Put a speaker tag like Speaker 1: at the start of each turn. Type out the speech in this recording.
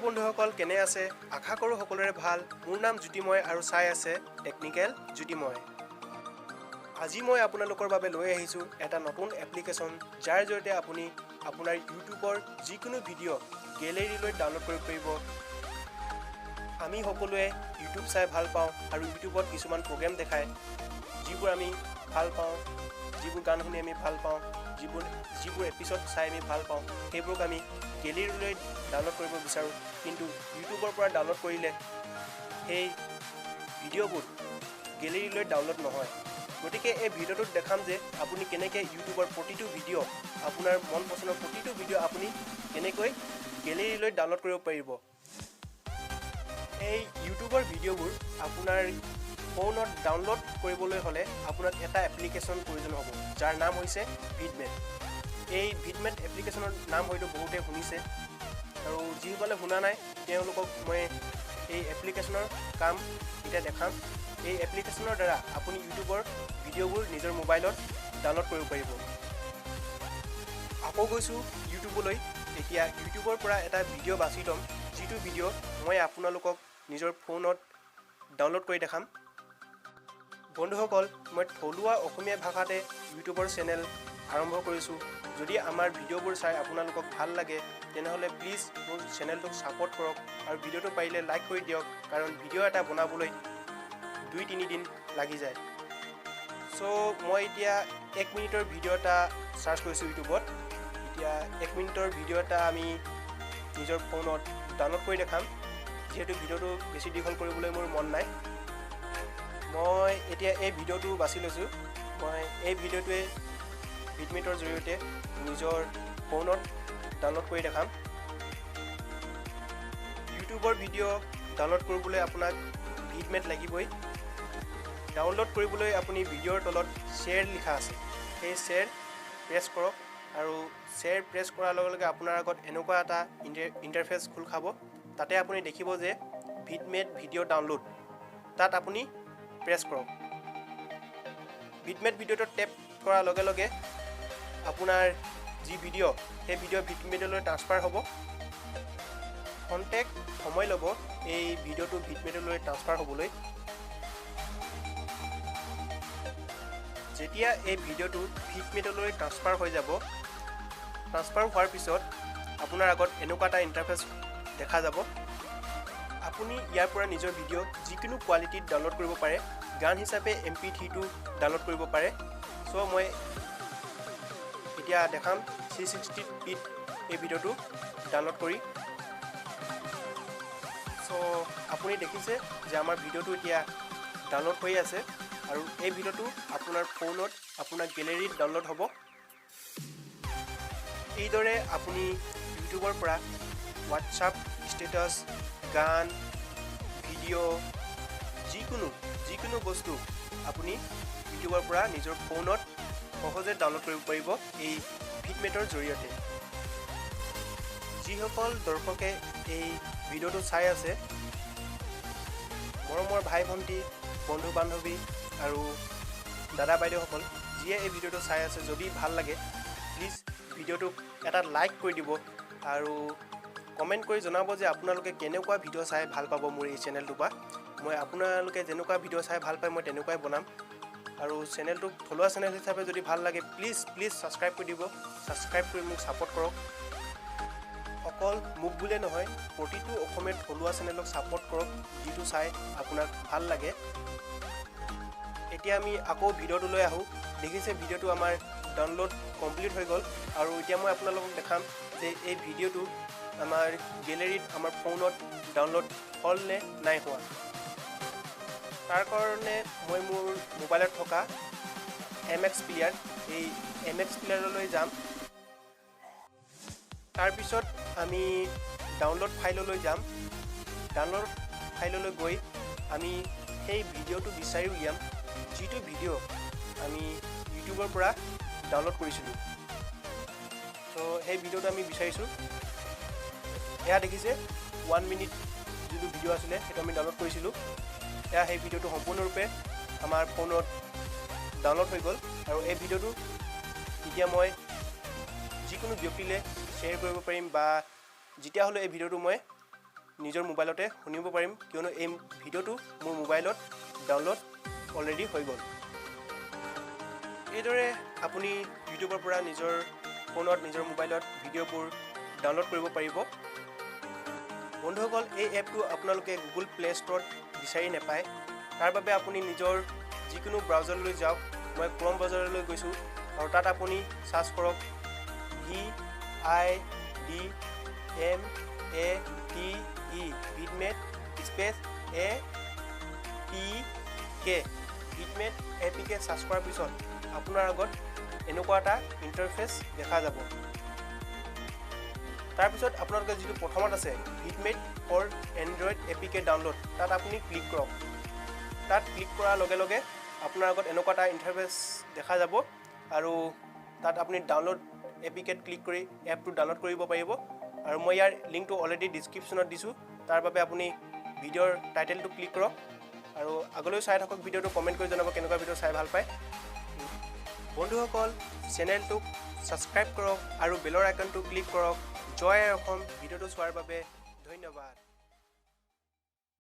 Speaker 1: বন্ধুসকল কেনে আছে আশা কৰো সকলোৰে ভাল মোৰ নাম জ্যোতিময় আৰু চাই আছে টেকনিক্যাল জ্যোতিময় আজি মই আপোনালোকৰ বাবে লৈ আহিছো এটা নতুন এপ্লিকেশন যাৰ জৰিয়তে আপুনি আপোনাৰ ইউটিউবৰ যিকোনো ভিডিও গেলেৰীলৈ ডাউনলোড কৰিব পাৰিব আমি সকলোৱে ইউটিউব চাই ভাল পাওঁ আৰু ইউটিউবত কিছুমান প্ৰগ্ৰাম দেখায় যিবোৰ আমি ভাল পাওঁ যিবোৰ গান শুনি আমি ভাল পাওঁ যিবোৰ এপিসোড চাই আমি ভাল পাওঁ সেইবোৰক আমি গেলেৰীলৈ ডাউনলোড কৰিব বিচাৰো কিন্তু ইউটিউবৰ পৰা ডাউনলোড কৰিলে এই ভিডিওবোৰ গেলেৰীলৈ ডাউনলোড নহয় গতিকে এই ভিডিওটোত দেখাম যে আপুনি কেনেকৈ ইউটিউবৰ প্ৰতিটো ভিডিও আপোনাৰ মন পছন্দৰ প্ৰতিটো ভিডিও আপুনি কেনেকৈ গেলেৰীলৈ ডাউনলোড কৰিব পাৰিব এই ইউটিউবৰ ভিডিওবোৰ আপোনাৰ ফোনত ডাউনলোড কৰিবলৈ হলে আপোনাক এটা এপ্লিকেশন প্ৰয়োজন হ'ব যাৰ নাম হৈছে ভিডমেট এই ভিডমেট এপ্লিকেশনৰ নাম হয়তো বহুতে শুনিছে আৰু যিসকলে শুনা নাই তেওঁলোকক মই এই এপ্লিকেশনৰ কাম এটা দেখাম এই এপ্লিকেশনৰ দ্বাৰা আপুনি ইউটিউবৰ ভিডিওবোৰ নিজৰ মোবাইলত ডাউনলোড কৰিব পাৰিব আকৌ গৈছো ইউটিউবলৈ এতিয়া ইউটিউবৰ পৰা এটা ভিডিও বাছি ল'ম যিটো ভিডিও মই আপোনালোকক নিজৰ ফোনত ডাউনলোড কৰি দেখাম বন্ধুসকল মই থলুৱা অসমীয়া ভাষাতে ইউটিউবৰ চেনেল আৰম্ভ কৰিছো যদি আমাৰ ভিডিওবোৰ চাই আপোনালোকক ভাল লাগে তেনেহলে প্লিজ মোৰ চেনেলটোক সাপোৰ্ট কৰক আৰু ভিডিওটো পাৰিলে লাইক কৰি দিয়ক কাৰণ ভিডিও এটা বনাবলৈ 2-3 দিন লাগি যায় সো মই এতিয়া 1 মিনিটৰ ভিডিও এটা সাৰ্চ কৰিছো ইউটিউবত এতিয়া 1 মিনিটৰ ভিডিও এটা আমি নিজৰ ফোনত ডাউনলোড কৰি দেখাম যেহেতু ভিডিওটো বেছি দীঘল কৰিবলৈ মোৰ মন নাই মই এতিয়া এই ভিডিওটো বাছি লৈছো মই এই ভিডিওটোৱে ভিডমেটৰ জৰিয়তে নিজৰ ফোনত ডাউনলোড কৰি দেখাম ইউটিউবৰ ভিডিও ডাউনলোড কৰিবলৈ আপোনাক ভিডমেট লাগিবই ডাউনলোড কৰিবলৈ আপুনি ভিডিওৰ তলত শ্বেয়াৰ লিখা আছে সেই শ্বেয়াৰ প্ৰেছ কৰক আৰু শ্বেয়াৰ প্ৰেছ কৰাৰ লগে লগে আপোনাৰ আগত এনেকুৱা এটা ইন্টাৰফেস খোল খাব তাতে আপুনি দেখিব যে ভিডমেট ভিডিও ডাউনলোড তাত আপুনি প্ৰেছ কৰক ভিডমেট ভিডিওটো টেপ কৰাৰ লগে লগে আপোনাৰ যি ভিডিও সেই ভিডিও ভিডমেটলৈ ট্ৰান্সফাৰ হ'ব কন্টেক্ট সময় ল'ব এই ভিডিওটো ভিডমেটলৈ ট্ৰান্সফাৰ হ'বলৈ যেতিয়া এই ভিডিওটো ভিডমেটলৈ ট্ৰান্সফাৰ হৈ যাব ট্ৰান্সফাৰ হোৱাৰ পিছত আপোনাৰ আগত এনেকুৱা এটা ইন্টাৰফেস দেখা যাব আপুনি ইয়াৰ পৰা নিজৰ ভিডিও যিকোনো কোৱালিটিত ডাউনলোড কৰিব পাৰে গান হিচাপে MP3 টো ডাউনলোড কৰিব পাৰে সো মই এতিয়া দেখাম 360 পিট এই ভিডিওটো ডাউনলোড কৰি সো আপুনি দেখিছে যে আমাৰ ভিডিওটো এতিয়া ডাউনলোড হৈ আছে আৰু এই ভিডিওটো আপোনাৰ ফোনত আপোনাৰ গেলেৰীত ডাউনলোড হ'ব এইদৰে আপুনি ইউটিউবৰ পৰা WhatsApp ষ্টেটাস গান ভিডিও যিকোনো বস্তু আপুনি ইউটিউবৰ পৰা নিজৰ ফোনত সহজে ডাউনলোড কৰিব পাৰিব এই ভিডমেটৰ জৰিয়তে যিসকল দৰ্শকে এই ভিডিওটো চাই আছে মৰমৰ ভাই ভণ্টি বন্ধু বান্ধৱী আৰু দাদা বাইদেউসকল যিয়ে এই ভিডিওটো চাই আছে যদি ভাল লাগে প্লিজ ভিডিওটোক এটা লাইক কৰি দিব আৰু কমেন্ট কৰি জনাব যে আপোনালোকে কেনেকুৱা ভিডিও চাই ভাল পাব মোৰ এই চেনেলটো বা মই আপোনালোকে যেনেকুৱা ভিডিও চাই ভাল পায় মই তেনেকুৱাই বনাম আৰু চেনেলটো থলুৱা চেনেল হিচাপে যদি ভাল লাগে প্লিজ সাবস্ক্ৰাইব কৰি দিব সাবস্ক্ৰাইব কৰি মোক সাপোৰ্ট কৰক অকল মোক বুলে নহয় প্ৰতিটো অসমীয়া থলুৱা চেনেলক সাপোৰ্ট কৰক যিটো চাই আপোনাক ভাল লাগে এতিয়া আমি আকৌ ভিডিওটো লৈ আহো দেখিছে ভিডিওটো আমাৰ ডাউনলোড কমপ্লিট হৈ গ'ল আৰু এতিয়া মই আপোনালোকক দেখাম যে এই ভিডিওটো আমাৰ গেলেৰীত আমাৰ ফোনত ডাউনলোড হ'ল নে নাই হোৱা তাৰ কাৰণে মই মোৰ মোবাইলত থকা MX প্লেয়াৰ এই MX প্লেয়াৰলৈ যাম তাৰ পিছত আমি ডাউনলোড ফাইললৈ যাম ডাউনলোড ফাইললৈ গৈ আমি সেই ভিডিওটো বিচাৰি উলিয়াম যিটো ভিডিও আমি ইউটিউবৰ পৰা ডাউনলোড কৰিছিলোঁ সো সেই ভিডিওটো আমি বিচাৰিছো এয়া দেখিছে 1 মিনিট যিটো ভিডিও আছিলে সেইটো আমি ডাউনলোড কৰিছিলোঁ এয়া সেই ভিডিওটো সম্পূৰ্ণৰূপে আমাৰ ফোনত ডাউনলোড হৈ গ'ল আৰু এই ভিডিওটো এতিয়া মই যিকোনো ব্যক্তিলে শ্বেয়াৰ কৰিব পাৰিম বা যেতিয়া হলে এই ভিডিওটো মই নিজৰ মোবাইলতে শুনিব পাৰিম কিয়নো এই ভিডিঅ'টো মোৰ মোবাইলত ডাউনলোড অলৰেডি হৈ গ'ল। এইদৰে আপুনি ইউটিউবৰ পৰা নিজৰ ফোনত নিজৰ মোবাইলত ভিডিঅ'বোৰ ডাউনলোড কৰিব পাৰিব। বন্ধুসকল, এই এপটো আপোনালোকে গুগল প্লে ষ্ট'ৰত বিচাৰি নাপায়। তাৰ বাবে আপুনি নিজৰ যিকোনো ব্ৰাউজাৰলৈ যাওক। মই ক্ৰম ব্ৰাউজাৰলৈ গৈছোঁ আৰু তাত আপুনি চাৰ্চ কৰক VIDMATE VidMate space APK VidMate APK search কৰাৰ পিছত আপোনাৰ আগত এনেকুৱা এটা ইণ্টাৰফেচ দেখা যাব। তাৰপিছত আপোনালোকে যিটো প্ৰথমত আছে বিটমেট ফৰ এণ্ড্ৰইড APK ডাউনলোড, তাত আপুনি ক্লিক কৰক। তাত ক্লিক কৰাৰ লগে লগে আপোনাৰ আগত এনেকুৱা এটা ইণ্টাৰফেচ দেখা যাব আৰু তাত আপুনি ডাউনলোড APKত ক্লিক কৰি এপটো ডাউনলোড কৰিব পাৰিব। আৰু মই ইয়াৰ লিংকটো অলৰেডি ডিছক্ৰিপশ্যনত দিছোঁ, তাৰ বাবে আপুনি ভিডিঅ'ৰ টাইটেলটো ক্লিক কৰক আৰু আগলৈ চাই থাকক ভিডিঅ'টো, কমেণ্ট কৰি জনাব কেনেকুৱা ভিডিঅ' চাই ভাল পায়। বন্ধুসকল, চেনেলটোক ছাবস্ক্ৰাইব কৰক আৰু বেলৰ আইকনটো ক্লিক কৰক। জয় অসম ভিডিঅ'টো চোৱাৰ বাবে ধন্যবাদ।